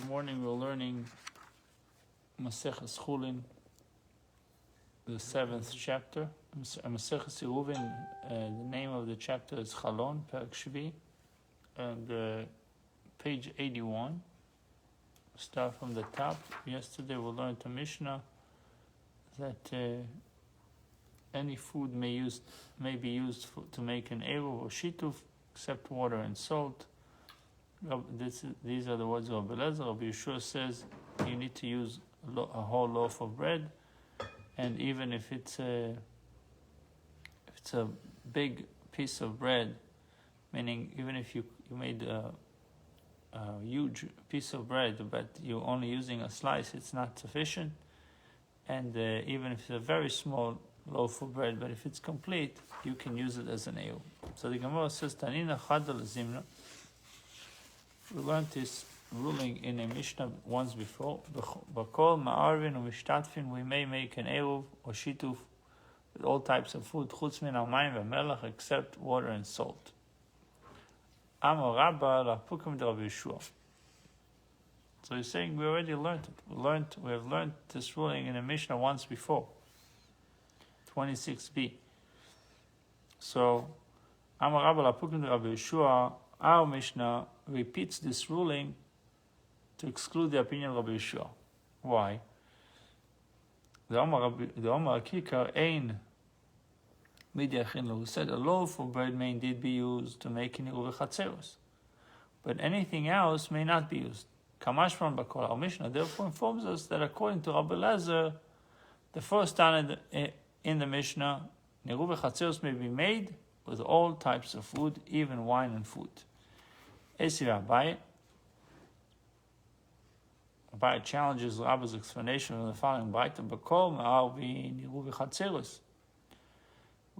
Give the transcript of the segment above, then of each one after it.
morning we're learning Maseches Chulin, the 7th chapter. Maseches Eruvin, the name of the chapter is Chalon, Perek Shvi, and page 81. Start from the top. Yesterday we learned a Mishnah that any food may be used to make an eruv or shituf, except water and salt. These are the words of Rabbi Menashe. Rabbi Yeshua says you need to use a whole loaf of bread, and even if it's a big piece of bread, meaning even if you made a huge piece of bread, but you're only using a slice, it's not sufficient. And even if it's a very small loaf of bread, but if it's complete, you can use it as an eruv. So the Gemara says, Tanina Chadal Zimna. We learned this ruling in a Mishnah once before. Bakol ma'arvin u'mishtatfin, we may make an eruv or shituf with all types of food, chutz min al-mayim ve'melach, except water and salt. Amar Rabba la'pukim de Rabbi Yeshua. So he's saying we already learned it. We have learned this ruling in a Mishnah once before, 26b. So Amar Rabba la'pukim de Rabbi Yeshua. Our Mishnah repeats this ruling to exclude the opinion of Rabbi Yeshua. Why? The Omar Kikar Ein Midyachin, who said a loaf of bread may indeed be used to make an eruv chatzeros, but anything else may not be used. Kamashman Bakol. Our Mishnah therefore informs us that according to Rabbi Menashe, the first time in the Mishnah, eruv chatzeros may be made with all types of food, even wine and food. Abai challenges Rabbi's explanation of the following Baita Bakol Ma'arvi Eruv Chatzeros.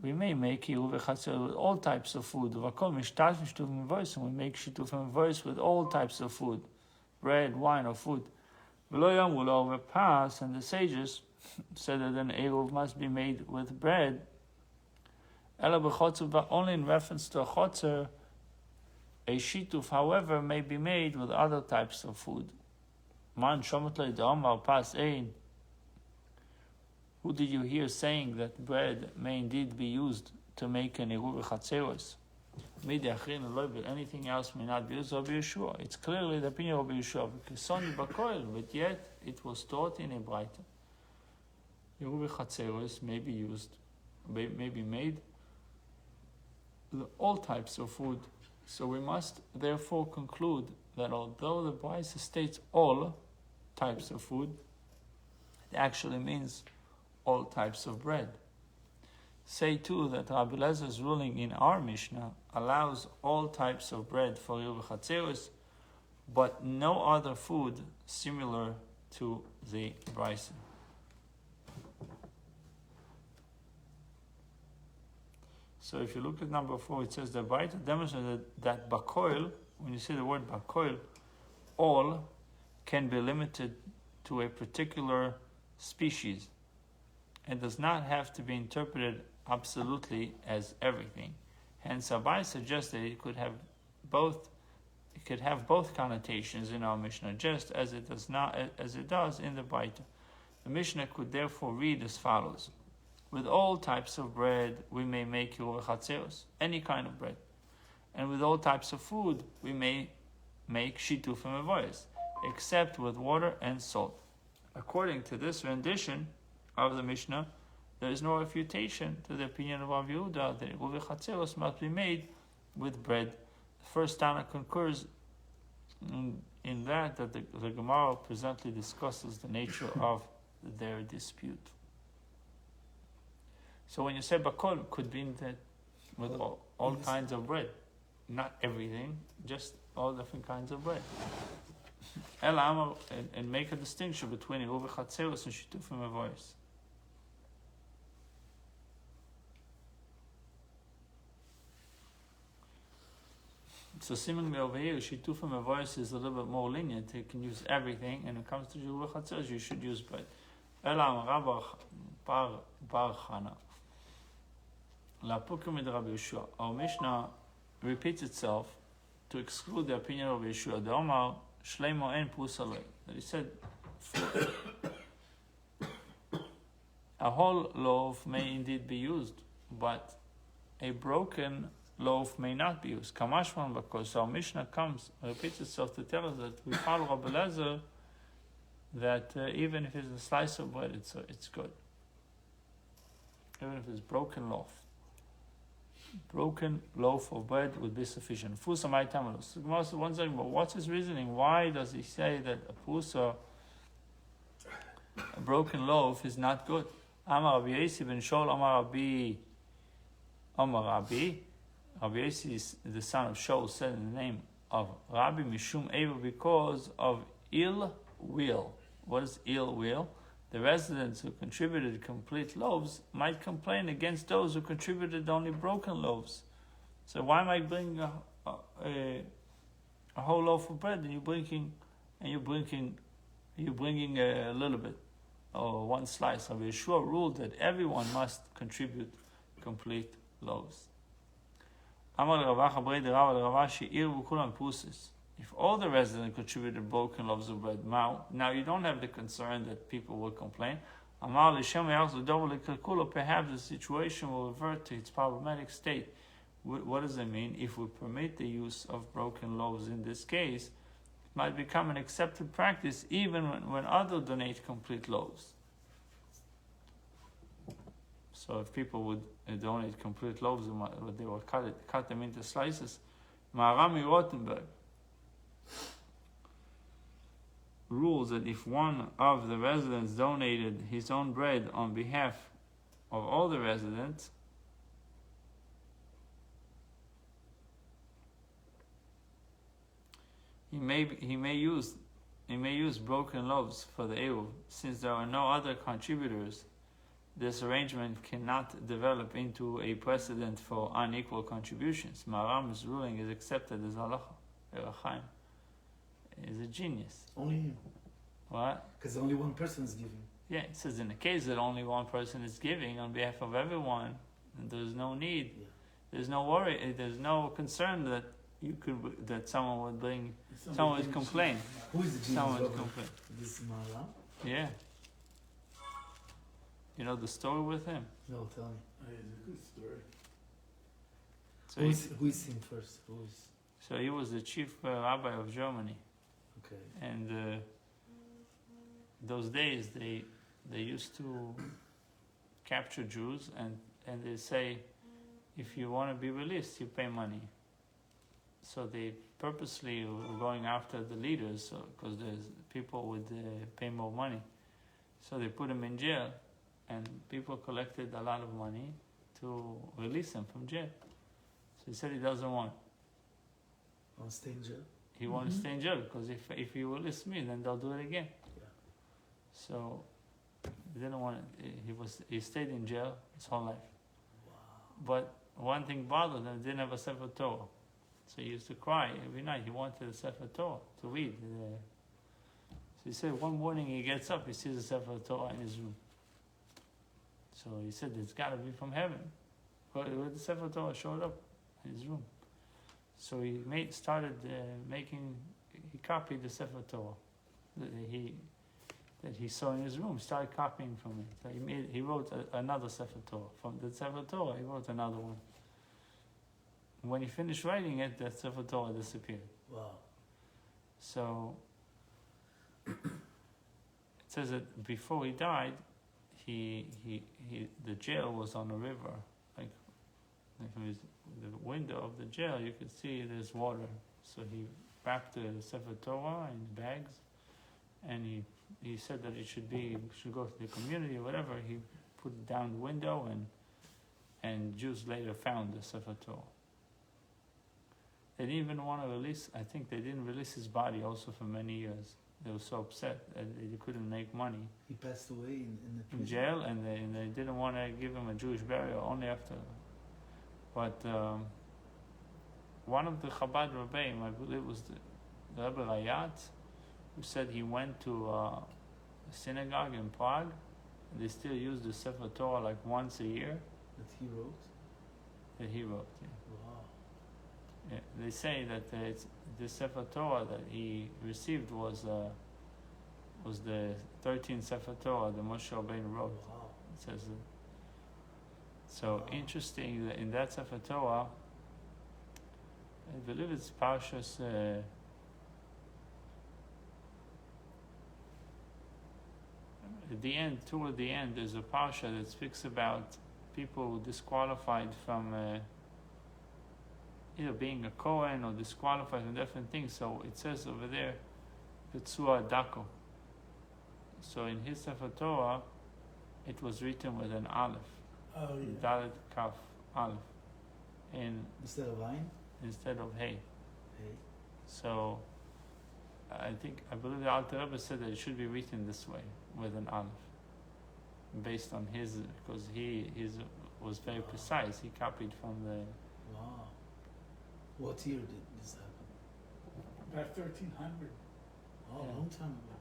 We may make Eruv Chatzeros with all types of food. Vakol Mishtaf Shituf Mevois, and we make Shituf Mevois with all types of food, bread, wine, or food. V'lo Yom will overpass, and the sages said that an Eruv must be made with bread. Ela b'chotzer, but only in reference to a chotzer. A shituf, however, may be made with other types of food. Man shomatlei da'amar pas ein. Who did you hear saying that bread may indeed be used to make an eruv chatzeros? Midyachin aloi, but anything else may not be used. Rabbi Yeshua. It's clearly the opinion of Rabbi Yeshua, because Soni Bakoil, but yet it was taught in a Braita. Eruv chatzeros may be used, may be made with all types of food. So we must therefore conclude that although the Braisa states all types of food, it actually means all types of bread. Say too that Rabbi Menashe's ruling in our Mishnah allows all types of bread for eruv chatzeros, but no other food similar to the Braisa. So if you look at number 4, it says the Braita demonstrated that bakoil, when you see the word bakoil, all can be limited to a particular species and does not have to be interpreted absolutely as everything. Hence, Abai suggests that it could have both connotations in our Mishnah, just as it does in the Braita. The Mishnah could therefore read as follows. With all types of bread, we may make eruv chatzeros, any kind of bread. And with all types of food, we may make shituf mevois, except with water and salt. According to this rendition of the Mishnah, there is no refutation to the opinion of Rav Yehuda that eruv chatzeros must be made with bread. The first Tana concurs in that the Gemara presently discusses the nature of their dispute. So when you say bakol, could mean that with all kinds of bread, not everything, just all different kinds of bread. And make a distinction between eruv chatzeros and shituf mevois. So seemingly over here, shituf mevois is a little bit more lenient. You can use everything, and when it comes to eruv chatzeros, you should use bread. Elam Rabba Bar Chana. Our Mishnah repeats itself to exclude the opinion of Yeshua. The Omar Shleimo en pusale. That he said, a whole loaf may indeed be used, but a broken loaf may not be used. Kamashman, because our Mishnah repeats itself to tell us that we follow Rabbi Elazar, that even if it's a slice of bread, it's good. Even if it's broken loaf. Broken loaf of bread would be sufficient. Fusa my tamalus. One second, but what's his reasoning? Why does he say that a pusa, a broken loaf, is not good? Amar Rabbi Yossi ben Shol, Amar Rabbi. Rabbi Yossi is the son of Shol, said in the name of Rabbi Mishum Eva, because of ill will. What is ill will? The residents who contributed complete loaves might complain against those who contributed only broken loaves. So why am I bringing a whole loaf of bread and you're bringing a little bit or one slice? Rabbi Yeshua ruled that everyone must contribute complete loaves. If all the residents contributed broken loaves of bread, now you don't have the concern that people will complain. Perhaps the situation will revert to its problematic state. What does it mean? If we permit the use of broken loaves in this case, it might become an accepted practice even when others donate complete loaves. So if people would donate complete loaves, they will cut them into slices. Maharami Rothenberg rules that if one of the residents donated his own bread on behalf of all the residents, he may use broken loaves for the Eruv. Since there are no other contributors, this arrangement cannot develop into a precedent for unequal contributions. Maharam's ruling is accepted as halacha. Erachaim is a genius. Only him. What? Because only one person is giving. Yeah, it says in the case that only one person is giving on behalf of everyone, there's no need. Yeah. There's no worry. There's no concern that someone would bring. Someone would complain. Who is the genius? Someone would complain. This Maharam? Yeah. You know the story with him? No, tell me. It's a good story. So who is him first? So he was the chief rabbi of Germany. Okay. And those days they used to capture Jews and they say, if you want to be released, you pay money. So they purposely were going after the leaders because there's people would pay more money. So they put him in jail, and people collected a lot of money to release him from jail. So he said he doesn't want. Want to stay in jail? He wants to stay in jail because if you release me, then they'll do it again. Yeah. So he didn't want it. He stayed in jail his whole life. Wow. But one thing bothered him: he didn't have a Sefer Torah. So he used to cry every night. He wanted a Sefer Torah to read. So he said one morning he gets up, he sees a Sefer Torah in his room. So he said it's got to be from heaven. But the Sefer Torah showed up in his room. So he copied the Sefer Torah that he saw in his room. He started copying from it. So he wrote another Sefer Torah. From the Sefer Torah, he wrote another one. When he finished writing it, the Sefer Torah disappeared. Wow. So it says that before he died, the jail was on a river. Like from the window of the jail, you could see there's water. So he wrapped the Sefer Torah in bags, and he said that it should go to the community or whatever. He put it down the window, and Jews later found the Sefer Torah. They didn't even want to release. I think they didn't release his body also for many years. They were so upset that they couldn't make money. He passed away in jail, and they didn't want to give him a Jewish burial only after. But one of the Chabad Rebbeim, I believe it was the Rebbe Rayat, who said he went to a synagogue in Prague, and they still use the Sefer Torah like once a year. That he wrote? That he wrote, yeah. Wow. Yeah, they say that the Sefer Torah that he received was the 13th Sefer Torah that Moshe Rabbeinu wrote. Wow. It says so. Wow. Interesting that in that Sefer Torah, I believe it's Parshas. At the end, toward the end, there's a parsha that speaks about people disqualified from either being a Kohen or disqualified from different things. So it says over there, Petzua Dako. So in his Sefer Torah, it was written with an Aleph. Oh yeah. Dalet Kaf Aleph. And Instead of line. instead of Hey. Hey. So I believe the Alter Rebbe said that it should be written this way, with an Aleph. Based on his, because he was very precise. He copied from the. Wow. What year did this happen? About 1300. Oh, Yeah. a long time ago.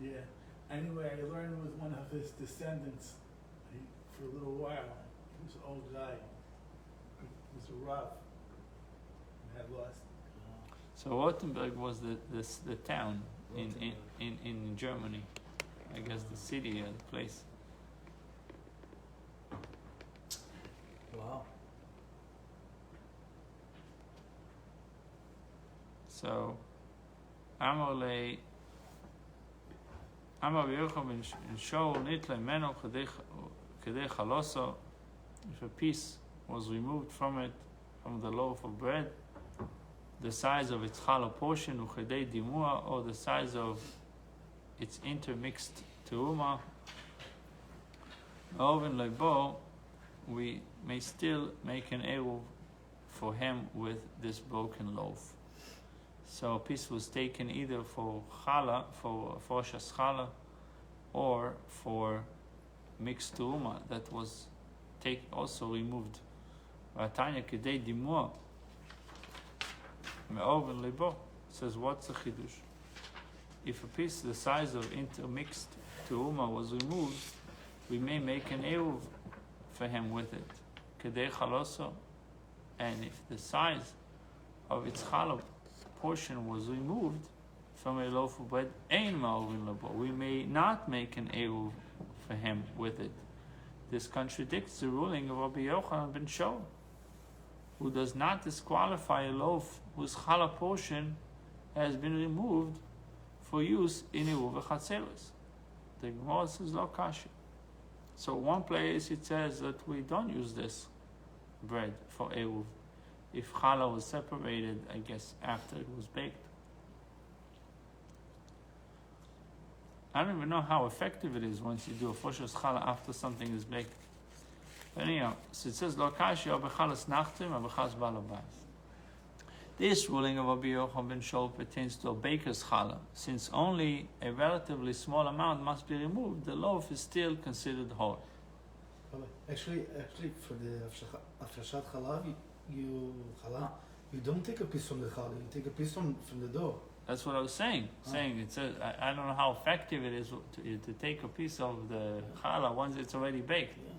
Yeah. Anyway, I learned with one of his descendants for a little while. He was an old guy. He was a Rav. And had lost. Wow. So Rothenburg was the town in Germany. I guess the city or the place. Wow. So Amar Yochanan ben Shaul Nitla Meno Kedei Chaloso. If a piece was removed from it, from the loaf of bread, the size of its challah portion, Uchedei Dimua, or the size of its intermixed teuma, Oven Leibo, we may still make an eruv for him with this broken loaf. So a piece was taken either for challah, for Rosh Challah, or for mixed teuma that was also removed. Vatanya Kedei Dimua Me'oven Leibo says, what's the chidush? If a piece the size of intermixed teuma was removed, we may make an eruv for him with it. Kedei chaloso, and if the size of its challah portion was removed from a loaf of bread, ein ma'ovin labo, we may not make an eruv for him with it. This contradicts the ruling of Rabbi Yochanan ben Shaul, who does not disqualify a loaf whose challah portion has been removed for use in eruv v'chatzeros. The Gemara says lo kashi. So one place it says that we don't use this bread for eruv if challah was separated, I guess, after it was baked. I don't even know how effective it is once you do a foshos challah after something is baked. But anyhow, so it says lo kashi or bechalas nachtim or bechalas balabais. This ruling of Rabbi Yochanan ben Shaul pertains to a baker's challah. Since only a relatively small amount must be removed, the loaf is still considered whole. Actually, for the afrashat chalav, you don't take a piece from the challah. You take a piece from the dough. That's what I was saying. It says I don't know how effective it is to take a piece of the challah once it's already baked. Yeah.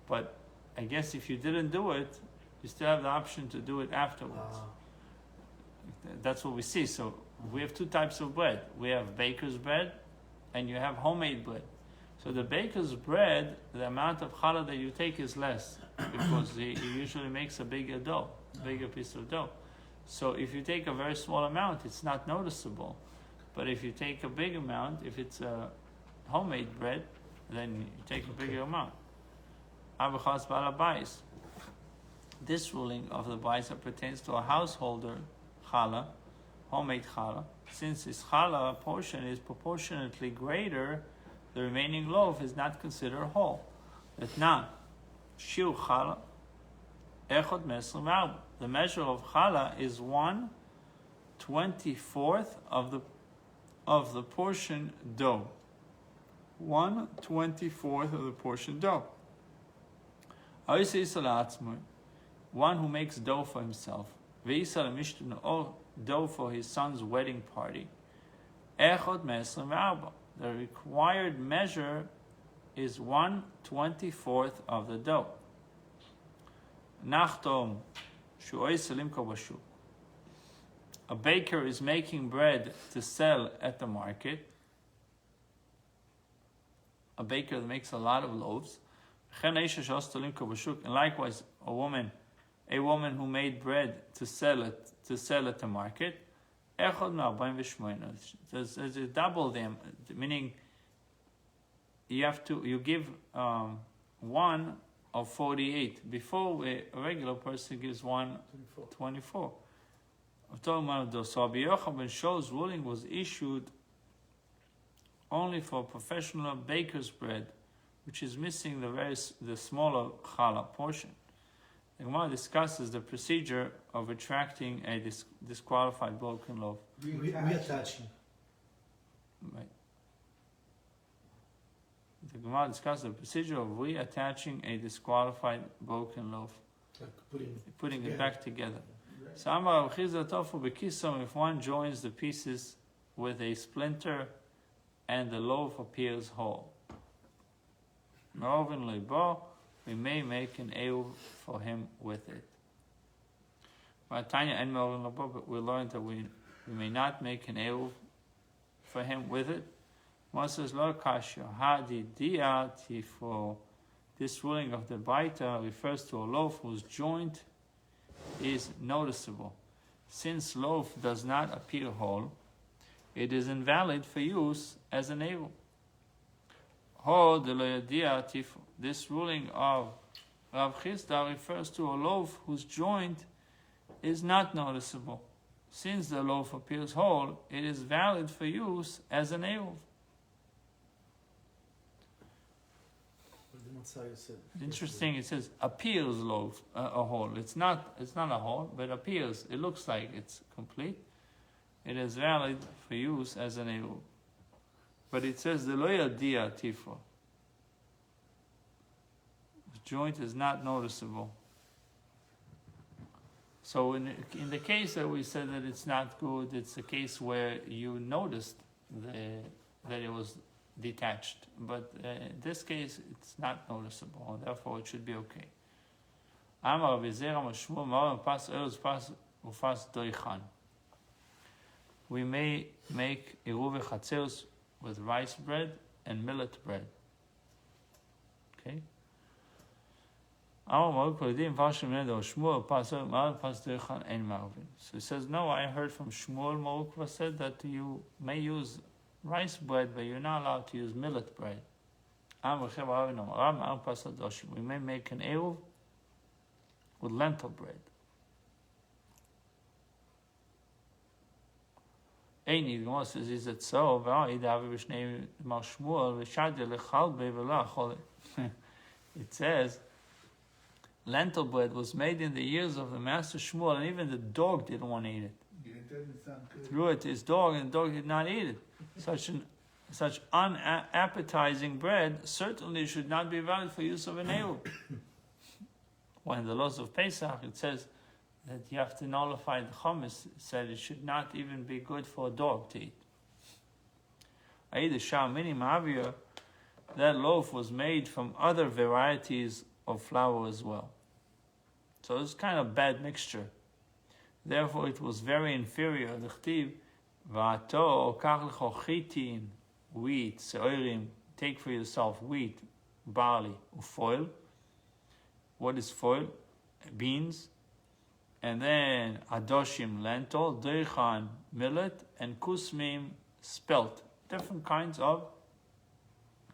But I guess if you didn't do it, you still have the option to do it afterwards. That's what we see. So we have two types of bread. We have baker's bread, and you have homemade bread. So the baker's bread, the amount of challah that you take is less because he usually makes a bigger piece of dough. So if you take a very small amount, it's not noticeable. But if you take a big amount, if it's a homemade bread, then you take a bigger amount. Avachas balabais. This ruling of the Baisa pertains to a householder challah, homemade challah. Since his challah portion is proportionately greater, the remaining loaf is not considered whole. Etna, shiur challah, echod mesrim arba. The measure of challah is 1/24 of the portion dough. 1/24 of the portion dough. One who makes dough for himself, or dough for his son's wedding party. Echod mesrim arba. The required measure is 1/24 of the dough. Nachtom, a baker is making bread to sell at the market, a baker that makes a lot of loaves, and likewise a woman who made bread to sell at the market, there's a double them, meaning you give 1 of 48. Before a regular person gives 124. So Rabbi Yochanan ben Shul's ruling was issued only for professional baker's bread, which is missing the smaller challah portion. The Gemara discusses the procedure of retracting a disqualified broken loaf. Reattaching. Right. The Gemara discusses the procedure of reattaching a disqualified broken loaf, Like putting it back together. So Amar Rav Chizda Tofu Bekisom, if one joins the pieces with a splinter and the loaf appears whole. Me'oven leibo, we may make an eruv for him with it. Tanya and me'oven leibo, but we learned that we may not make an eruv for him with it. Moses lo kasha hadi diati, for this ruling of the baita refers to a loaf whose joint is noticeable. Since loaf does not appear whole, it is invalid for use as an eruv. This ruling of Rav Chizda refers to a loaf whose joint is not noticeable. Since the loaf appears whole, it is valid for use as an eruv. Interesting. It says appears loaf a whole. It's not a whole, but appears. It looks like it's complete. It is valid for use as an eruv. But it says the lo yadia tifo. The joint is not noticeable. So in the case that we said that it's not good, it's a case where you noticed that it was detached. But in this case, it's not noticeable, and therefore it should be okay. Amar v'zera mashmur ma'or pas eruz pas ufas doichan. We may make eruv chatzeros with rice bread and millet bread. Okay. So it says, no, I heard from Shmuel Marukva said that you may use rice bread, but you're not allowed to use millet bread. We may make an eruv with lentil bread. It says lentil bread was made in the years of the master Shmuel, and even the dog didn't want to eat it. It doesn't sound good. Threw it to his dog, and the dog did not eat it. Such unappetizing bread certainly should not be valid for use of an eruv. When in the laws of Pesach it says that you have to nullify the chametz, it said it should not even be good for a dog to eat. That loaf was made from other varieties of flour as well. So it's kind of bad mixture. Therefore it was very inferior. The chtiv, v'ato kach lecho chitin, wheat, seorim, take for yourself wheat, barley, ufoil. What is foil? Beans. And then adoshim, lentil, doichan, millet, and kusmim, spelt. Different kinds of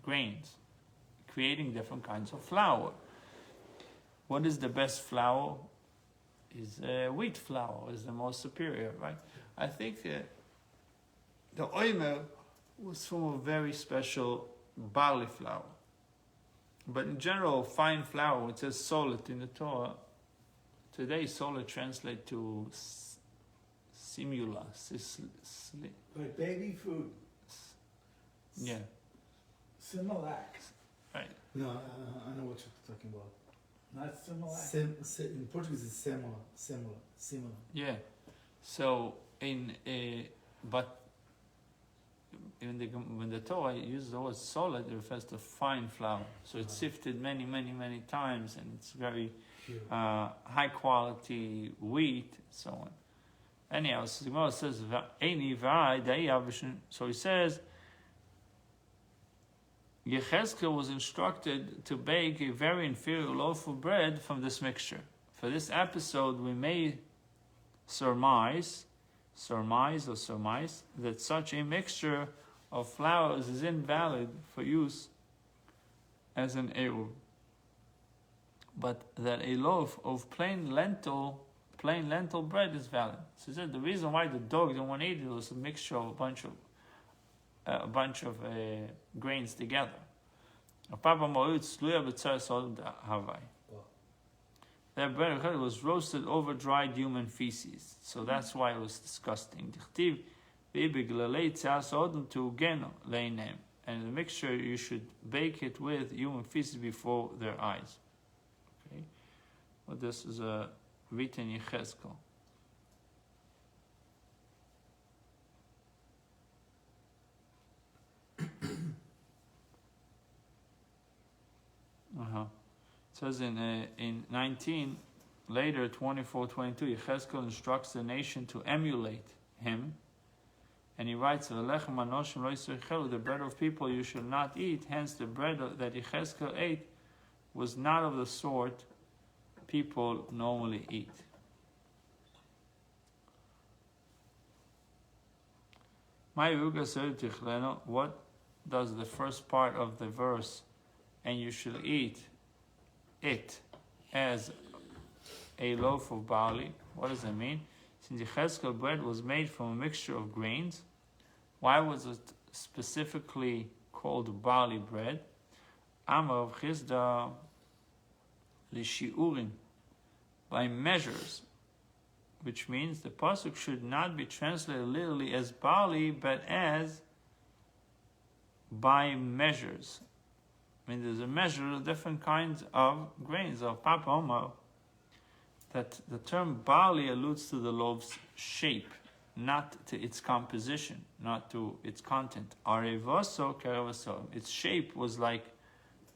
grains, creating different kinds of flour. What is the best flour? Is wheat flour is the most superior, right? I think the oimer was from a very special barley flour. But in general, fine flour, it says solet in the Torah. Today, solet translates to simula. Like baby food. Yeah. Similac. Right. No, I know what you're talking about. Not Similac. In Portuguese, it's similar. Yeah. So when the Torah uses the word solid, it refers to fine flour. So it's sifted many times, and it's very high quality wheat, and so on. Anyhow, so the Gemara says, so he says, Yechezkel was instructed to bake a very inferior loaf of bread from this mixture. For this episode, we may surmise that such a mixture of flours is invalid for use as an eruv, but that a loaf of plain lentil bread is valid. So he said the reason why the dog didn't want to eat it was a mixture of a bunch of grains together. That bread was roasted over dried human feces, so that's why it was disgusting. And the mixture, you should bake it with human feces before their eyes. Okay, well, this is a written Yechezkel. It says in 19, later 24:22, Yechezkel instructs the nation to emulate him, and he writes, "The bread of people you should not eat." Hence, the bread that Yechezkel ate was not of the sort people normally eat. What does the first part of the verse, "and you should eat it as a loaf of barley"? What does it mean? Since Yechezkel bread was made from a mixture of grains, why was it specifically called barley bread? Amar of Chizda Lishiurim, by measures, which means the pasuk should not be translated literally as barley, but as by measures. I mean, there's a measure of different kinds of grains. Of Papa Omar, that the term barley alludes to the loaf's shape, not to its composition, not to its content. Arevaso karevaso. Its shape was like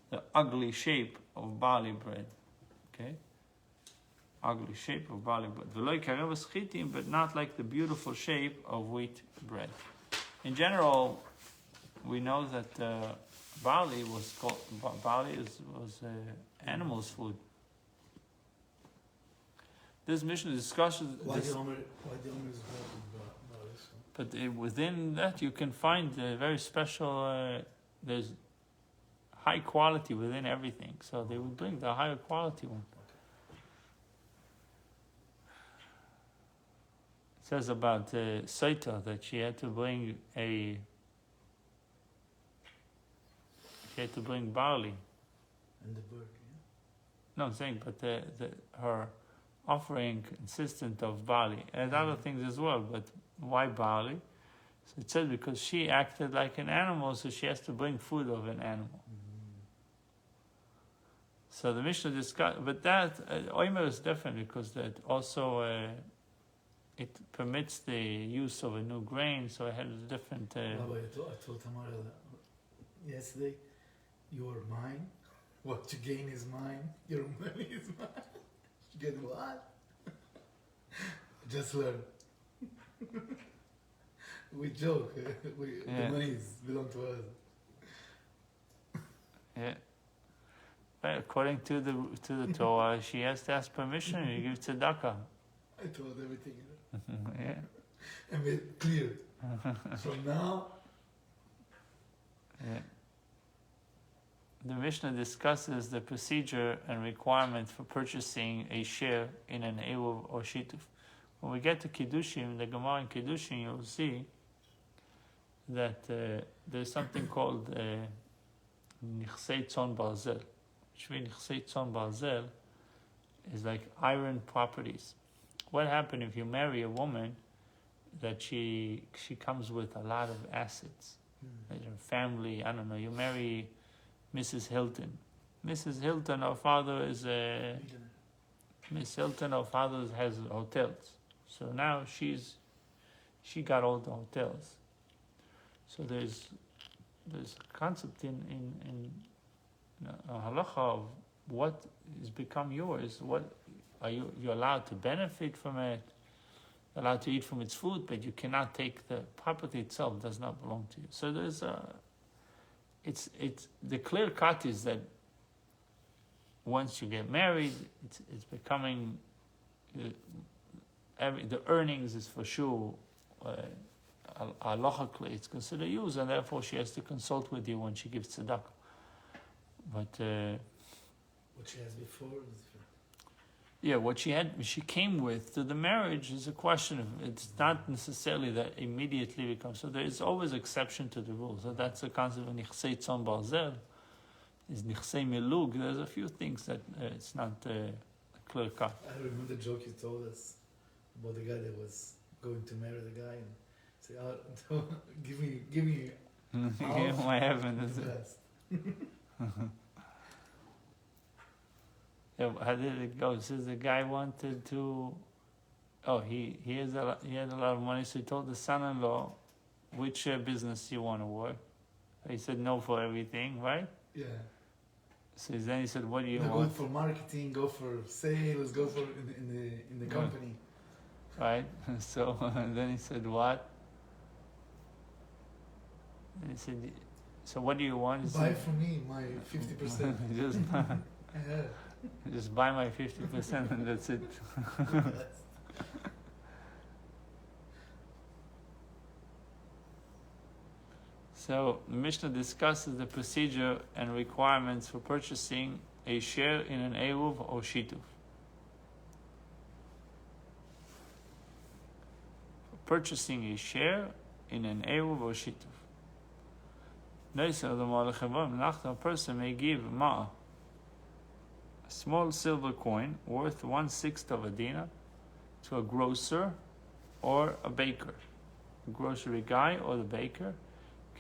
the ugly shape of barley bread. Okay? Ugly shape of barley bread. Veloy karevas chitim, but not like the beautiful shape of wheat bread. In general, we know that barley was animals' food. This mission discusses. Why the Omer is barley? But within that, you can find a very special. There's high quality within everything, so they would bring the higher quality one. It says about Saita that she had to bring barley. And the bird, No, I'm saying, but her offering consistent of barley and other things as well. But why barley? So it says because she acted like an animal, so she has to bring food of an animal. So the Mishnah discussed, but that Omer is different because that also it permits the use of a new grain, so it has a different. I told Tamara yesterday, you're mine. What you gain is mine. Your money is mine. You get what? Just learn. We joke. The money belong to us. Yeah. But according to the Torah, she has to ask permission and you give tzedakah. I told everything. Yeah. I made it clear. From now. Yeah. The Mishnah discusses the procedure and requirement for purchasing a share in an eruv or shituf. When we get to Kiddushim, the Gemara in Kiddushim, you'll see that there's something called Nichsei Tzon Barzel. Which means Nichsei Tzon Barzel is like iron properties. What happens if you marry a woman that she comes with a lot of assets? Like her family, I don't know, you marry Mrs. Hilton. Mrs. Hilton, her father is Miss Hilton, her father has hotels. So now she got all the hotels. So there's a concept in halacha of what has become yours. What are you allowed to benefit from it? allowed to eat from its food, but you cannot take the property itself, does not belong to you. So there's it's the clear cut is that once you get married, it's becoming the earnings is for sure halachically it's considered yours, and therefore she has to consult with you when she gives tzedakah. But what she has before is yeah, what she came with to the marriage is a question of, it's not necessarily that immediately becomes, so there is always exception to the rule. So that's the concept of nichsei tzon barzel, is nichsei milug. There's a few things that it's not clear cut. I remember the joke you told us about the guy that was going to marry the guy and say, oh, give me Give my heaven. Is the it? best. Yeah, how did it go? It says the guy wanted to. Oh, he had a lot of money, so he told the son-in-law, which business you want to work. He said no for everything, right? Yeah. So then he said, what do you Go want? for marketing, go for sales, go for in the company. Right? So then he said, what? And he said, so what do you want? He Buy said, from me my 50%. just, Yeah. just buy my 50% and that's it. So the Mishnah discusses the procedure and requirements for purchasing a share in an eruv or shituf. Purchasing a share in an eruv or shituf. A person may give ma'ah, a small silver coin worth 1/6 of a dinar, to a grocer or a baker, the grocery guy or the baker,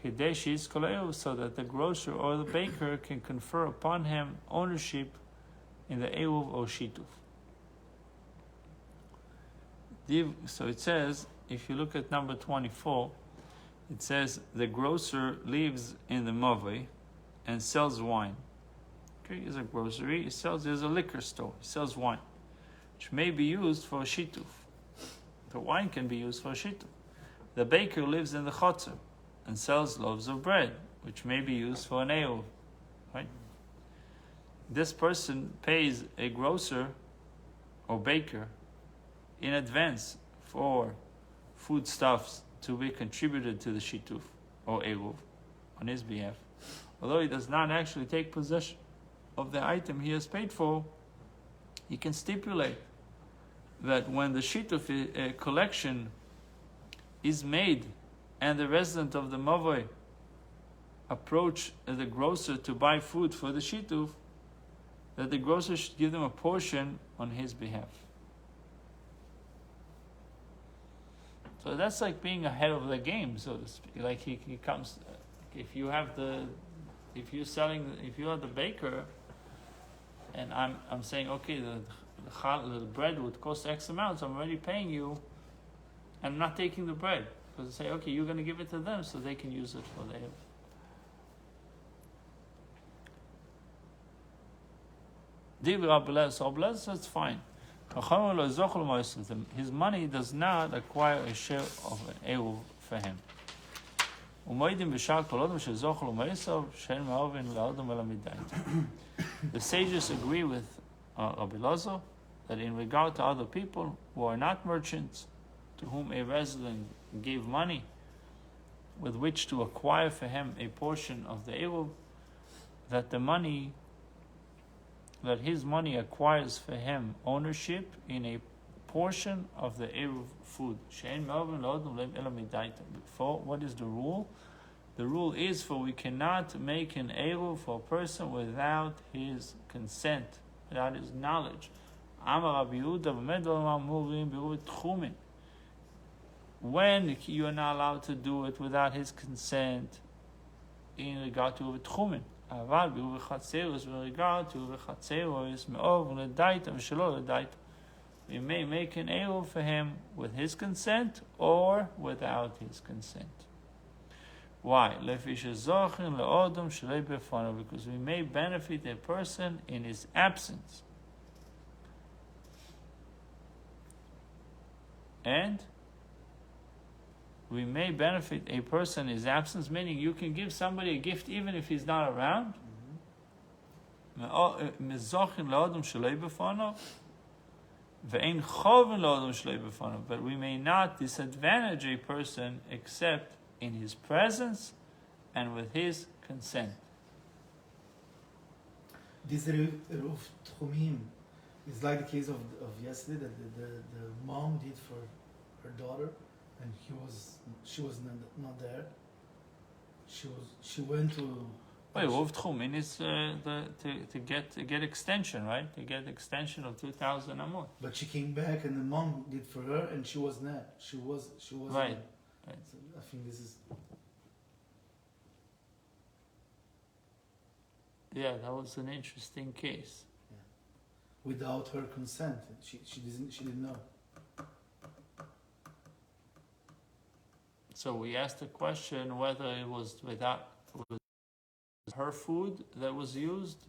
so that the grocer or the baker can confer upon him ownership in the eruv or shituf. So it says, if you look at number 24, it says the grocer lives in the mavoi and sells wine. Okay, he's a grocery, there's a liquor store, he sells wine, which may be used for a shituf. The wine can be used for a shituf. The baker lives in the chotzer and sells loaves of bread, which may be used for an eruv. Right? This person pays a grocer or baker in advance for foodstuffs to be contributed to the shituf or eruv on his behalf. Although he does not actually take possession of the item he has paid for, he can stipulate that when the shituf collection is made and the resident of the mavoi approach the grocer to buy food for the shituf, that the grocer should give them a portion on his behalf. So that's like being ahead of the game, so to speak. Like he comes, if you are the baker, and I'm saying, okay, the bread would cost X amount, so I'm already paying you, I'm not taking the bread. Because they say, okay, you're going to give it to them so they can use it for their. So it's fine. His money does not acquire a share of an eruv for him. The sages agree with Rabbi Menashe that in regard to other people who are not merchants, to whom a resident gave money with which to acquire for him a portion of the eruv, that his money acquires for him ownership in a portion of the eruv food. For what is the rule? The rule is, for we cannot make an eruv for a person without his consent, without his knowledge. When you are not allowed to do it without his consent, in regard to tchumen. Aval b'chatzeros, in regard to chatzeros, me'ov l'daita v'shelo l'daita, we may make an eruv for him with his consent or without his consent. Why? Because we may benefit a person in his absence. And we may benefit a person in his absence, meaning you can give somebody a gift even if he's not around. But we may not disadvantage a person except in his presence and with his consent. This Eruv Tchumim is like the case of yesterday that the mom did for her daughter, and she was not there. She went to. Wait, Eruv Tchumin is to get extension, right? To get extension of 2,000 amot. But she came back, and the mom did for her, and she was not. She was Right. So I think this is. Yeah, that was an interesting case. Without her consent, she didn't know. So we asked the question whether it was her food that was used,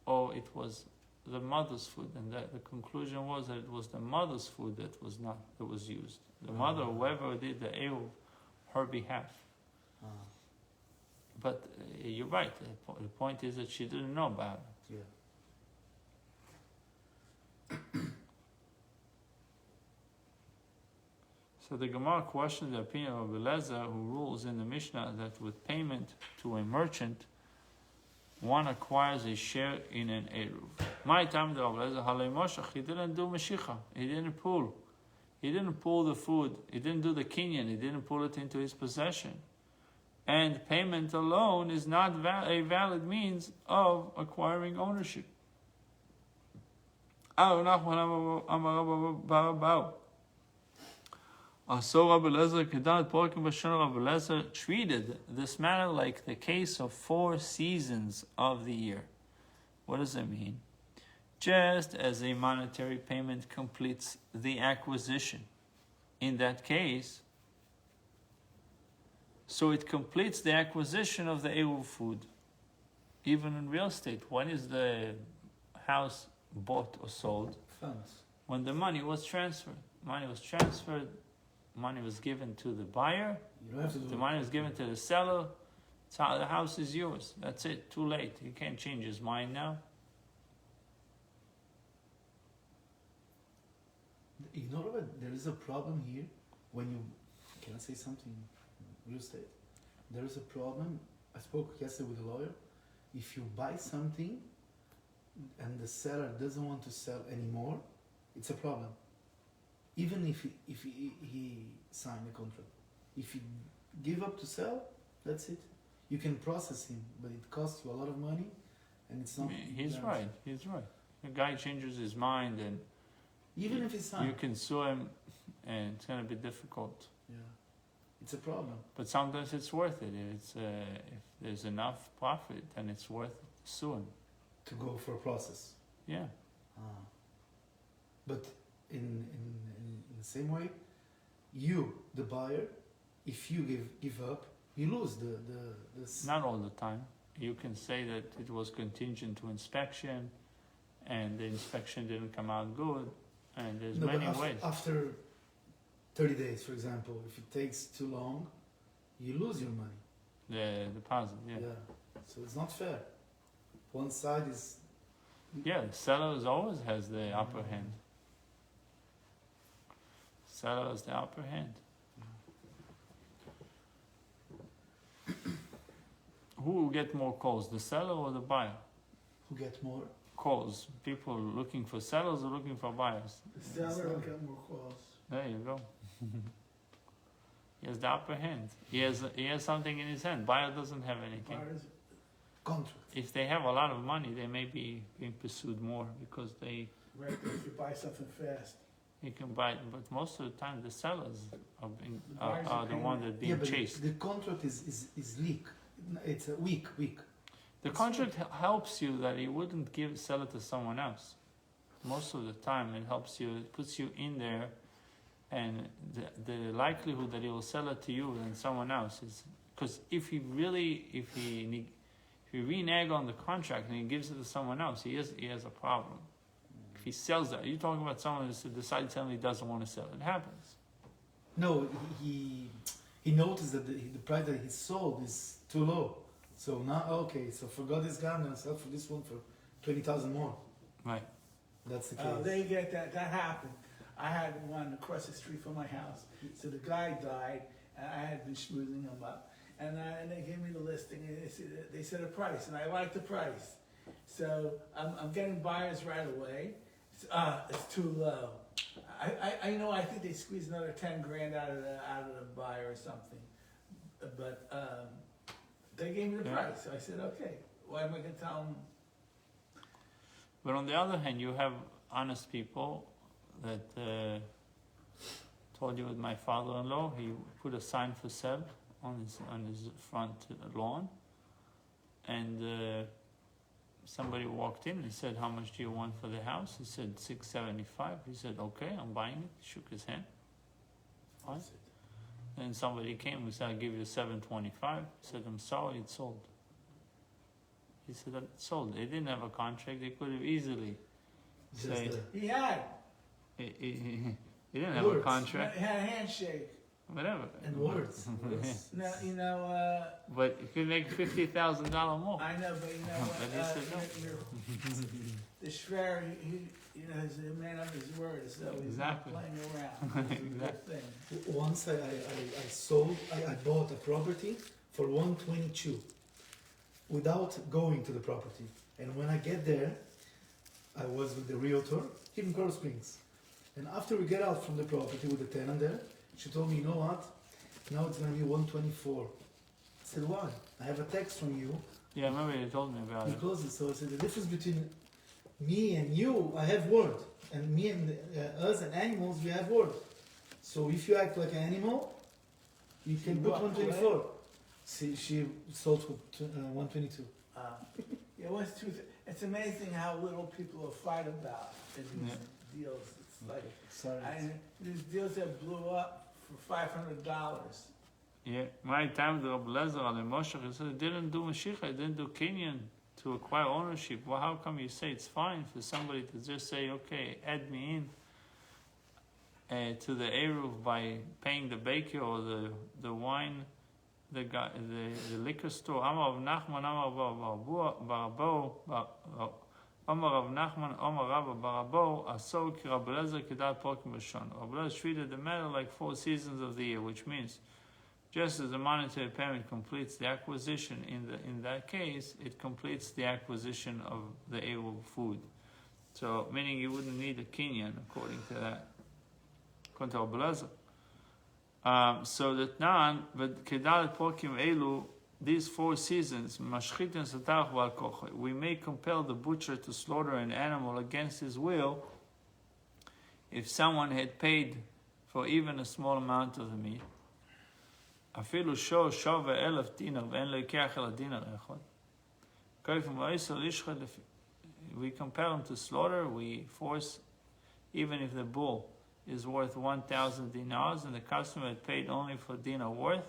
or it was the mother's food, and the conclusion was that it was the mother's food that was used. The mother, whoever did the eruv, her behalf. But you're right. The point is that she didn't know about it. Yeah. So the Gemara questions the opinion of Rabbi Lezer, who rules in the Mishnah that with payment to a merchant, one acquires a share in an eruv. My time, the Rabbi Lezer halei moshach. He didn't do mashicha. He didn't pull. He didn't pull the food. He didn't do the kinyan. He didn't pull it into his possession. And payment alone is not a valid means of acquiring ownership. So Rabbi Lezer treated this matter like the case of 4 seasons of the year. What does it mean? Just as a monetary payment completes the acquisition, in that case, so it completes the acquisition of the eruv food. Even in real estate, when is the house bought or sold? Funds. When the money was transferred. Money was transferred, money was given to the buyer, You don't have to do the money was given to the seller, the house is yours. That's it, too late. He can't change his mind now. You know what? There is a problem here when you. Can I say something? Real estate. There is a problem. I spoke yesterday with a lawyer. If you buy something and the seller doesn't want to sell anymore, it's a problem. Even if he signed a contract. If you give up to sell, that's it. You can process him, but it costs you a lot of money, and it's not. He's right. The guy changes his mind, and even if it's signed, you can sue him, and it's going to be difficult. Yeah, it's a problem. But sometimes it's worth it. If there's enough profit, then it's worth suing. To go for a process. Yeah. But in the same way, you, the buyer, if you give up, you lose the. Not all the time. You can say that it was contingent to inspection, and the inspection didn't come out good, and there's many ways. After 30 days, for example, if it takes too long, you lose your money. The deposit, yeah. So it's not fair. One side is. Yeah, the seller always has the upper hand. Seller has the upper hand. Who will get more calls, the seller or the buyer? Who get more? Calls. People looking for sellers or looking for buyers? The seller will get more calls. There you go. He has the upper hand. He has something in his hand. Buyer doesn't have anything. Buyers, Contract. If they have a lot of money, they may be being pursued more because they right, if you buy something fast. you can buy it. But most of the time, the sellers are buyers are the paying one that are being but chased. the contract is leak. It's a weak. The contract helps you that he wouldn't sell it to someone else. Most of the time, it helps you. It puts you in there, and the likelihood that he will sell it to you than someone else is because if he renege on the contract and he gives it to someone else, he has a problem. he sells that. You're talking about someone who decides suddenly he doesn't want to sell. It happens. No, he noticed that the price that he sold is too low. So now, okay, so forgot this guy, I'm gonna sell for this one for 20,000 more. Right. That's the case. They get that. That happened. I had one across the street from my house. So the guy died, and I had been schmoozing him up. And they gave me the listing, and they said a price, and I liked the price. So I'm getting buyers right away. It's too low. I think they squeezed another 10 grand out of the buyer or something. But they gave me the price. So I said, okay. Why am I going to tell them? But on the other hand, you have honest people that told you with my father-in-law, he put a sign for sale on his front lawn, and somebody walked in and said, "How much do you want for the house?" He said, $675. He said, "Okay, I'm buying it." He shook his hand. Fine. Then somebody came and said, "I'll give you $725." He said, "I'm sorry, it's sold." He said that it's sold. They didn't have a contract. They could have easily say He had. he didn't have a contract. He had a handshake. Whatever. And words. No, But you could make $50,000 more. I know, but you know what? But he said no. The Schwer, he is a man of his word, so he's Exactly. not playing around. It's a good thing. Once I bought a property for 122 without going to the property. And when I get there, I was with the realtor here in Coral Springs. And after we get out from the property with the tenant there, she told me, "You know what? Now it's going to be 124. I said, "Why? I have a text from you. Yeah, I remember you told me about it. Because so I said, the difference between me and you, I have word. And me and us and animals, we have word. So if you act like an animal, you can put 124. See, she sold for 122. It's amazing how little people will fight about in these deals. It's like, Sorry. these deals that blew up for $500. Yeah, my time the Rabbi Lezer and Moshe, he said, "He didn't do Mashiach, he didn't do Kenyan to acquire ownership." Well, how come you say it's fine for somebody to just say, "Okay, add me in to the Eruv by paying the baker or the wine, the liquor store"? Amar Rav Nachman, Amar Rav Nachman, Amar Rabba Barabo, Asor ki Rabbi Lezer kedat pokim b'shon. Rabbi Lezer treated the matter like 4 seasons of the year, which means just as the monetary payment completes the acquisition, in that case, it completes the acquisition of the Eruv food. So, meaning you wouldn't need a Kenyan according to that. According to Rabbi Lezer. So that now, but kedat pokim elu, these 4 seasons, we may compel the butcher to slaughter an animal against his will if someone had paid for even a small amount of the meat. We compel him to slaughter, we force, even if the bull is worth 1,000 dinars and the customer had paid only for dinar worth,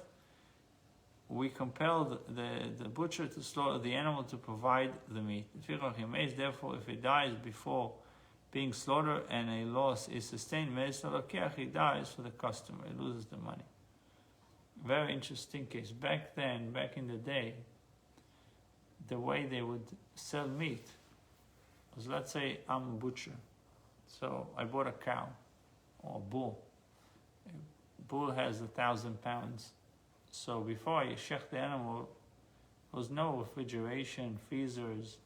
we compel the butcher to slaughter the animal to provide the meat. Therefore, if he dies before being slaughtered and a loss is sustained, he dies for the customer, he loses the money. Very interesting case. Back in the day, the way they would sell meat was, let's say I'm a butcher, so I bought a cow or a bull. A bull has 1,000 pounds. So before I shech the animal, there was no refrigeration, freezers.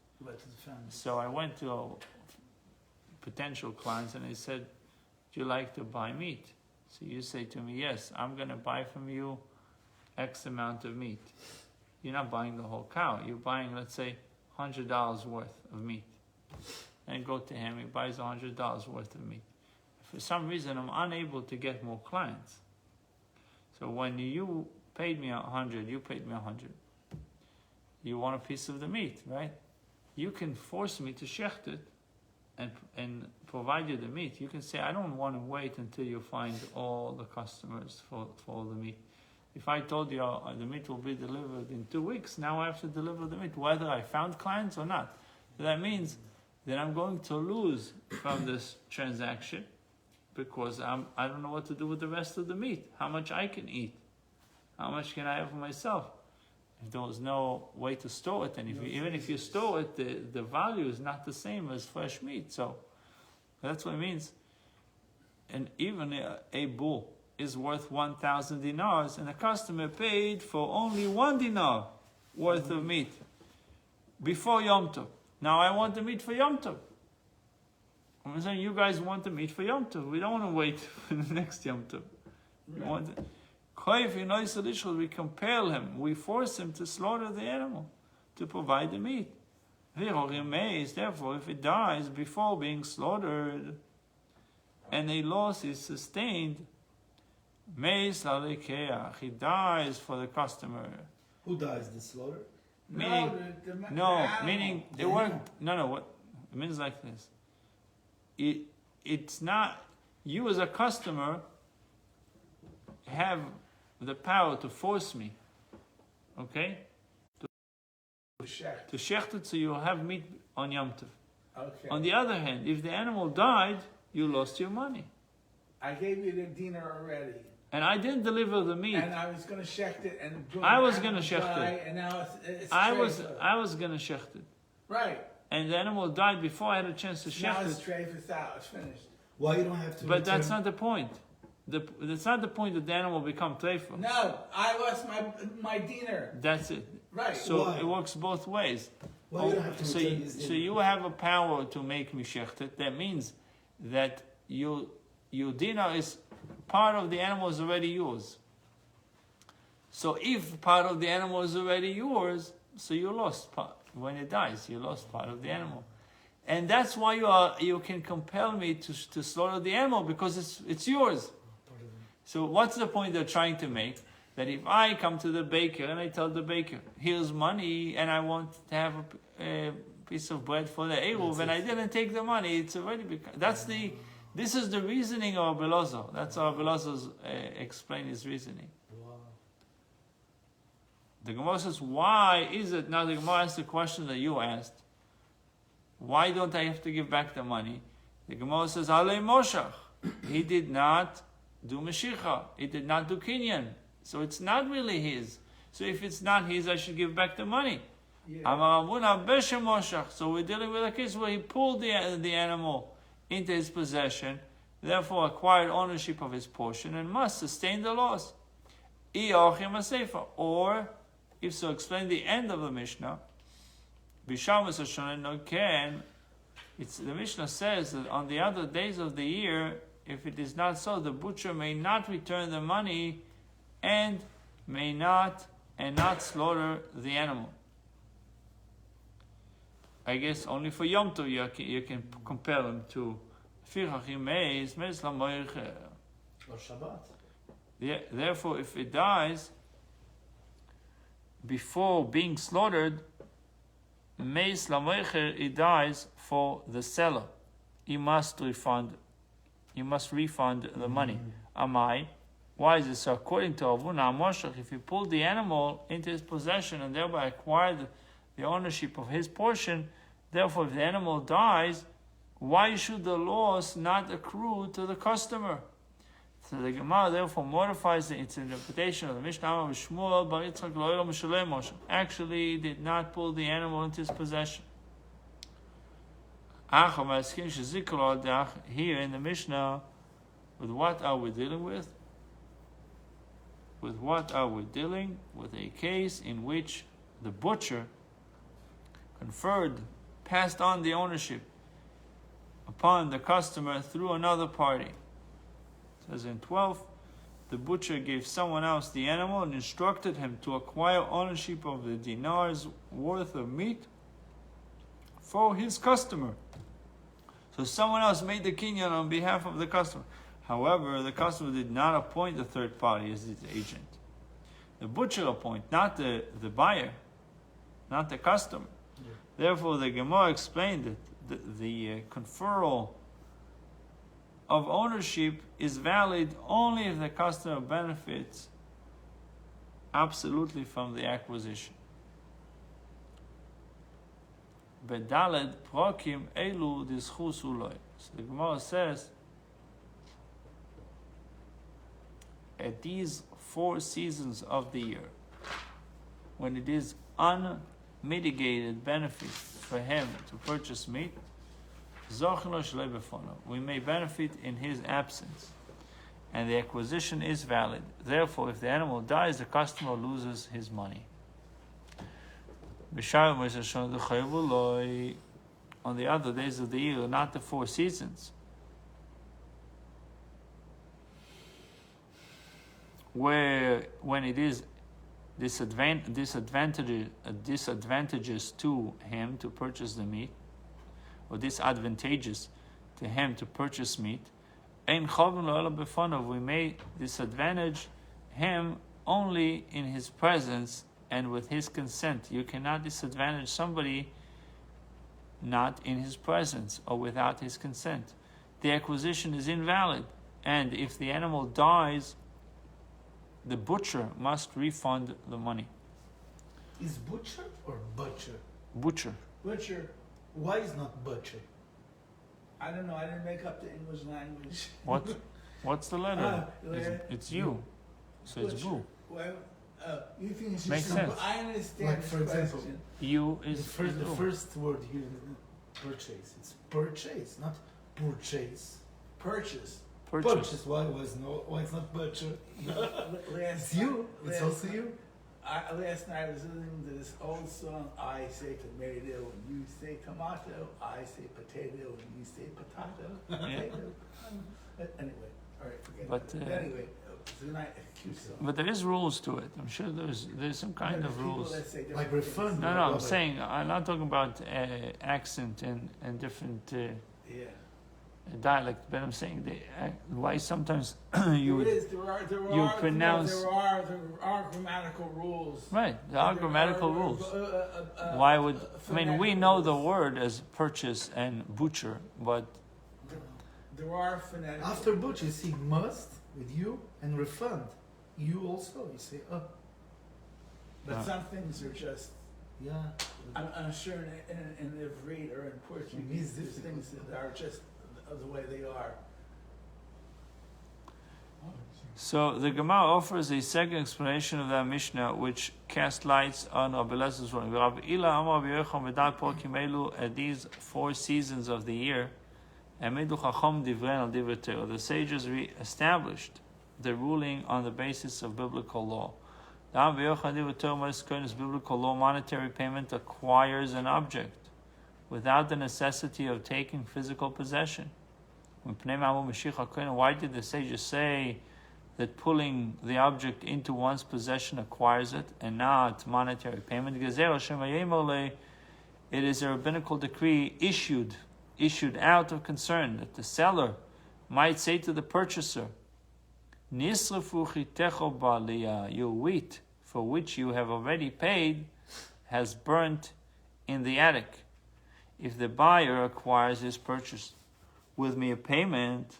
So I went to potential clients and I said, "Do you like to buy meat?" So you say to me, "Yes, I'm going to buy from you X amount of meat." You're not buying the whole cow. You're buying, let's say, $100 worth of meat. And go to him, he buys $100 worth of meat. For some reason, I'm unable to get more clients. So when you paid me 100, you paid me 100. You want a piece of the meat, right? You can force me to shecht it and provide you the meat. You can say, "I don't want to wait until you find all the customers for all the meat. If I told you the meat will be delivered in 2 weeks, now I have to deliver the meat, whether I found clients or not." So that means then I'm going to lose from this transaction because I don't know what to do with the rest of the meat. How much I can eat? How much can I have for myself? If there was no way to store it, and even if you store it, the value is not the same as fresh meat. So that's what it means. And even a bull is worth 1,000 dinars, and a customer paid for only 1 dinar worth of meat before Yom Tov. Now I want the meat for Yom Tov. I'm saying you guys want the meat for Yom Tov. We don't want to wait for the next Yom Tov. We want it. We compel him, we force him to slaughter the animal, to provide the meat. Therefore, if it dies before being slaughtered, and a loss is sustained, he dies for the customer. Who dies? The slaughter? Meaning, meaning it works. What it means like this. It's not you as a customer have the power to force me, okay? To shecht it so you'll have meat on Yom Tov. Okay. On the other hand, if the animal died, you lost your money. I gave you the dinar already. And I didn't deliver the meat. And I was going to shecht it, and boom, I was going to shecht it. And now it's I was going to shecht it. right. And the animal died before I had a chance to shecht Now it. it's treifus out. It's finished. Why you don't have to? But that's not the point. That's not the point that the animal become treifus. No, I lost my dinar. That's it. Right. So Why? it works both ways. Why you don't have to return this so dinner? you have a power to make me shecht it. That means that your dinar is part of the animal is already yours. So if part of the animal is already yours, so you lost part. When it dies, you lost part of the animal. And that's why you can compel me to slaughter the animal, because it's yours. So what's the point they're trying to make? That if I come to the baker and I tell the baker, here's money and I want to have a piece of bread for the Eruv, and I didn't take the money, it's already this is the reasoning of Rabbi Elazar. That's how Rabbi Elazar explained his reasoning. Wow. The Gemara says, why is it? Now the Gemara asks the question that you asked. Why don't I have to give back the money? The Gemara says, Alei Moshach. He did not do Meshicha. He did not do Kinyan. So it's not really his. So if it's not his, I should give back the money. Amar Avuna Beshem Moshach. So we're dealing with a case where he pulled the animal into his possession, therefore acquired ownership of his portion, and must sustain the loss. Or, if so, explain the end of the Mishnah. The Mishnah says that on the other days of the year, if it is not so, the butcher may not return the money and not slaughter the animal. I guess only for Yom Tov you can compel him to. Or Shabbat. Therefore, if it dies before being slaughtered, it dies for the seller. He must refund the money. Amai. Why is it so? According to Avuna Moshach, if he pulled the animal into his possession and thereby acquired the ownership of his portion, therefore if the animal dies, why should the loss not accrue to the customer? So the Gemara therefore modifies its interpretation of the Mishnah. Actually, he did not pull the animal into his possession. Here in the Mishnah, with what are we dealing with? With what are we dealing? With a case in which the butcher passed on the ownership upon the customer through another party. It says in 12, the butcher gave someone else the animal and instructed him to acquire ownership of the dinar's worth of meat for his customer. So someone else made the kinyan on behalf of the customer. However, the customer did not appoint the third party as his agent. The butcher appointed, not the buyer, not the customer. Yeah. Therefore, the Gemara explained that the conferral of ownership is valid only if the customer benefits absolutely from the acquisition. Bedaled prokim elu dischus uloi. So the Gemara says, at these 4 seasons of the year, when it is unmitigated benefit for him to purchase meat, we may benefit in his absence, and the acquisition is valid. Therefore, if the animal dies, the customer loses his money. On the other days of the year, not the 4 seasons, where when it is disadvantageous to him to purchase the meat, or disadvantageous to him to purchase meat, we may disadvantage him only in his presence and with his consent. You cannot disadvantage somebody not in his presence or without his consent. The acquisition is invalid, and if the animal dies, the butcher must refund the money. Is butcher or butcher? Butcher. Butcher. Why is not butcher? I don't know. I didn't make up the English language. What's the letter? It's you. So it's butcher. boo. Well, you think it's Makes just sense. I understand Like, this for example, question. You is The boo. first word here, purchase. It's purchase, not purchase. Purchase. Purchase. Why it's not butcher? Last It's you. It's last- also you. Last night I was listening to this old song. I say tomato and you say tomato. I say potato and you say potato. Potato. Anyway, all right, forget But, it. Anyway, tonight a cute song. But there is rules to it. I'm sure there's some kind of People rules. that say different Like things. refund. No, I'm saying I'm not talking about accent and different Yeah. dialect, but I'm saying why sometimes you would There are grammatical rules. right. There are grammatical rules. Why would we know the word as purchase and butcher, but There are phonetic. After butcher, you see must with you and refund. You also, you say, oh, But some things are just. yeah. I'm sure in the Ivrit or in Portuguese, there's things that are just the way they are. so the Gemara offers a second explanation of that Mishnah, which casts lights on Rabbi Elazar's ruling. At these 4 seasons of the year, the sages re-established the ruling on the basis of biblical law. Biblical law, monetary payment acquires an object without the necessity of taking physical possession. Why did the sages say that pulling the object into one's possession acquires it and not monetary payment? It is a rabbinical decree issued out of concern that the seller might say to the purchaser, your wheat for which you have already paid has burnt in the attic. If the buyer acquires his purchase with mere payment,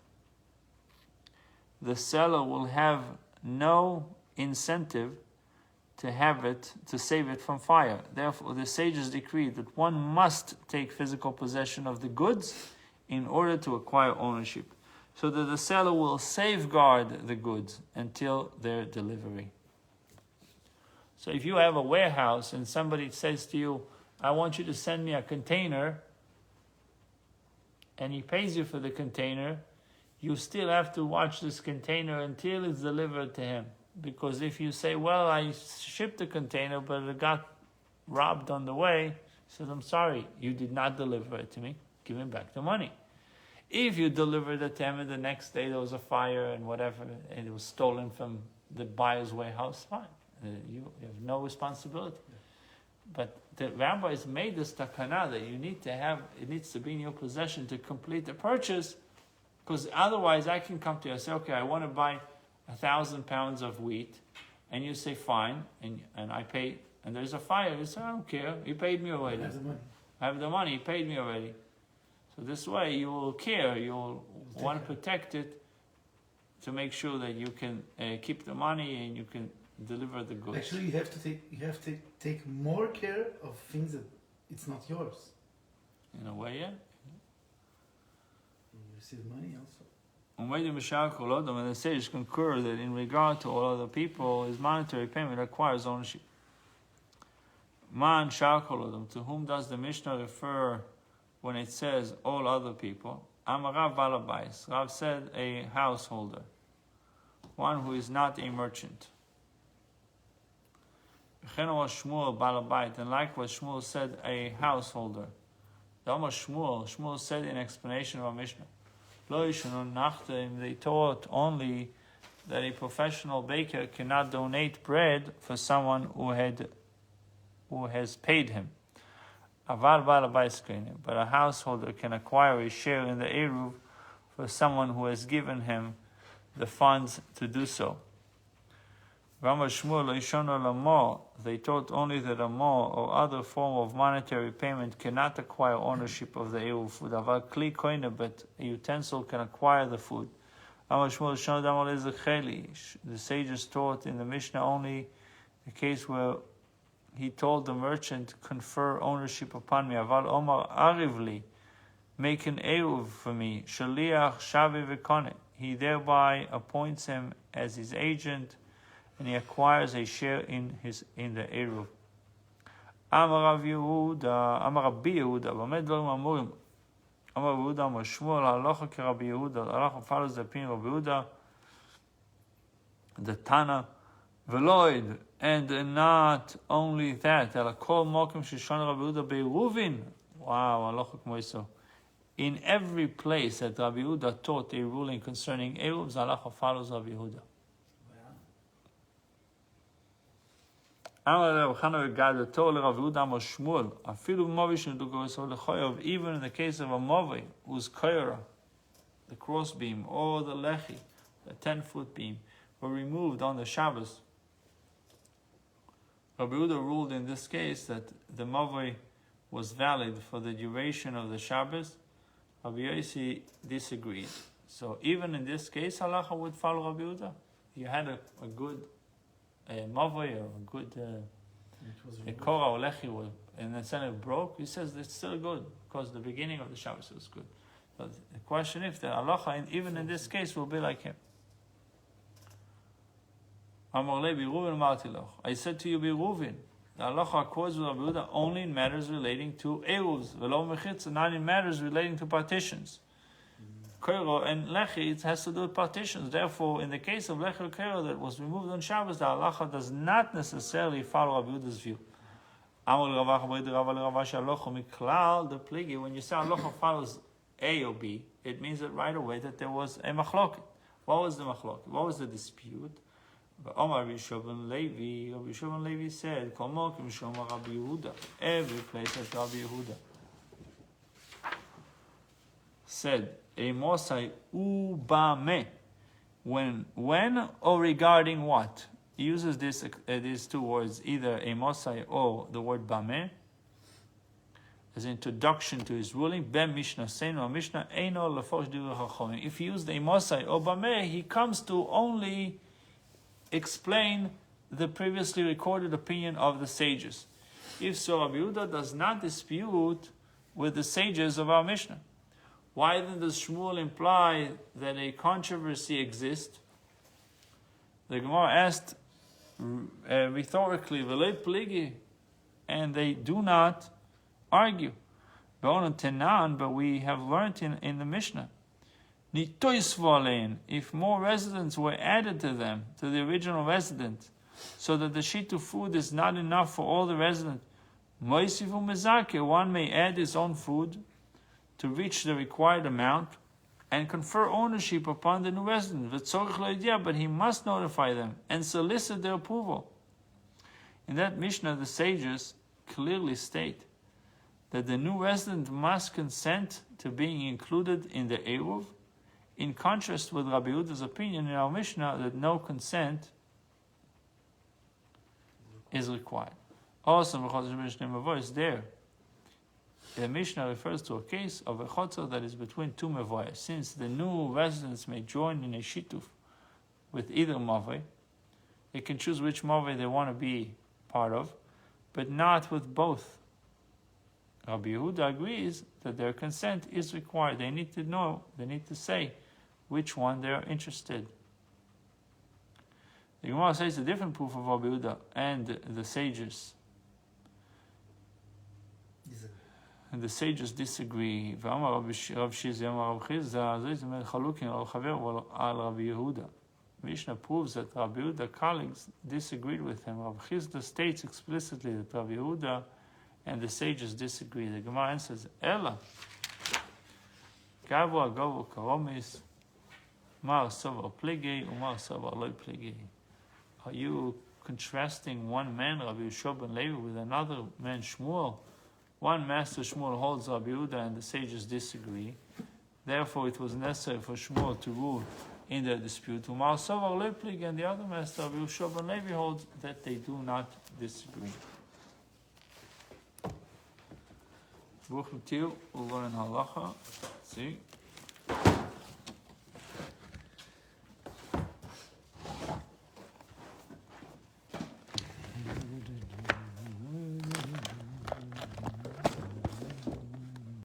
the seller will have no incentive to save it from fire. Therefore, the sages decreed that one must take physical possession of the goods in order to acquire ownership, so that the seller will safeguard the goods until their delivery. So if you have a warehouse and somebody says to you, I want you to send me a container, and he pays you for the container, you still have to watch this container until it's delivered to him. Because if you say, well, I shipped the container, but it got robbed on the way, he says, I'm sorry, you did not deliver it to me. Give me back the money. If you delivered it to him and the next day there was a fire and whatever, and it was stolen from the buyer's warehouse, fine. You have no responsibility. But the rabbis made this takana that you need to have, it needs to be in your possession to complete the purchase, because otherwise I can come to you and say, okay, I want to buy 1,000 pounds of wheat, and you say fine, and I pay, and there's a fire. You say, I don't care, you paid me already. I have the money. I have the money, you paid me already. So this way you will care, you'll want to protect it to make sure that you can keep the money and you can deliver the goods. Actually, you have to take more care of things that it's not yours. In a way, yeah. You receive money also. And the sages concur that in regard to all other people, his monetary payment acquires ownership. Man Shakolodom, to whom does the Mishnah refer when it says all other people? Amarav Balabais. Rav said a householder, one who is not a merchant. Shmuel Balabait, and likewise Shmuel said a householder. Shmuel said in explanation of our Mishnah, they taught only that a professional baker cannot donate bread for someone who has paid him. But a householder can acquire a share in the Eruv for someone who has given him the funds to do so. They taught only that a mo or other form of monetary payment cannot acquire ownership of the Eruv food. But a utensil can acquire the food. The sages taught in the Mishnah only the case where he told the merchant, confer ownership upon me. Aval Omar Arivli, make an Eruv for me. Shaliach Shavi Vekone. He thereby appoints him as his agent, and he acquires a share in the Eruv. Amar Rabbi Yehuda, Bamed Dvarim Amurim. Amar Yehuda, Amar Shmuel, Halacha keRabbi Yehuda. Halacha follows the opinion of Rabbi Yehuda, the Tana, Veloid, and not only that. Elakol Mokim Shishon Rabbi Yehuda Be'Eruvin. Wow, Halacha K'moiso. In every place that Rabbi Yehuda taught a ruling concerning Eruv, Halacha follows Rabbi Yehuda. Even in the case of a Movi, whose Koyra, the cross beam, or the Lechi, the 10-foot beam, were removed on the Shabbos, Rabbi Yehuda ruled in this case that the Movi was valid for the duration of the Shabbos. Rabbi Yossi disagreed. So even in this case, halacha would follow Rabbi Yehuda. You had a good Mavoi or a good Korah or Lechi, and then suddenly it broke, he says it's still good because the beginning of the Shabbos was good. So the question if the halacha, even in this case, will be like him. I said to you, Beruvin, the halacha accords with Rabbi Yehuda only in matters relating to eruvs, velo mechitza, not in matters relating to partitions. Koiro and Lechi, it has to do with partitions. Therefore, in the case of Lechi or Koiro that was removed on Shabbos, the halacha does not necessarily follow Rabbi Yehuda's view. When you say halacha follows A or B, it means that right away that there was a machloket. What was the machloket? What was the dispute? Rabbi Levi said, every place that Rabbi Yehuda said, a mosai ubame, when or regarding what? He uses these two words, either a mosai or the word bame, as an introduction to his ruling. Ben Mishnah Seinu Mishnah Eino Lefosh Divrei Chachamim. If he used a mosai or bame, he comes to only explain the previously recorded opinion of the sages. If so, Rabbi Yehuda does not dispute with the sages of our Mishnah. Why then does Shmuel imply that a controversy exists? The Gemara asked rhetorically, "V'lei pligi," and they do not argue. But we have learned in the Mishnah, if more residents were added to them, to the original resident, so that the shitu food is not enough for all the residents, one may add his own food to reach the required amount and confer ownership upon the new resident. But he must notify them and solicit their approval. In that Mishnah, the sages clearly state that the new resident must consent to being included in the Eruv, in contrast with Rabbi Yehuda's opinion in our Mishnah that no consent is required. Also, there, the Mishnah refers to a case of a chotzer that is between two mevoyas. Since the new residents may join in a shituf with either mavoi, they can choose which mavoi they want to be part of, but not with both. Rabbi Yehuda agrees that their consent is required. They need to know, they need to say which one they are interested. The Gemara says a different proof of Rabbi Yehuda and the sages. And the sages disagree. ואמר רב שיזי אמר רב חיסדא, זה אומר חלוקים על חבר על רבי יהודה. Mishnah proves that Rabbi Yehuda colleagues disagreed with him. Rabbi Chizdeh states explicitly that Rabbi Yehuda and the sages disagree. The Gemara answers, Ella, Gabo Agavo Karomis, Mar Savar Plegei, Umar Savar Loi Plegei. Are you contrasting one man, Rabbi Yeshua ben Levi, with another man, Shmuel? One master, Shmuel, holds Rabbi Yehuda and the sages disagree. Therefore, it was necessary for Shmuel to rule in their dispute. Umar Savar Loi Plegei, and the other master, Rabbi Yeshua ben Levi, holds that they do not disagree. Bruch mit dir, wir wollen Halacha. See?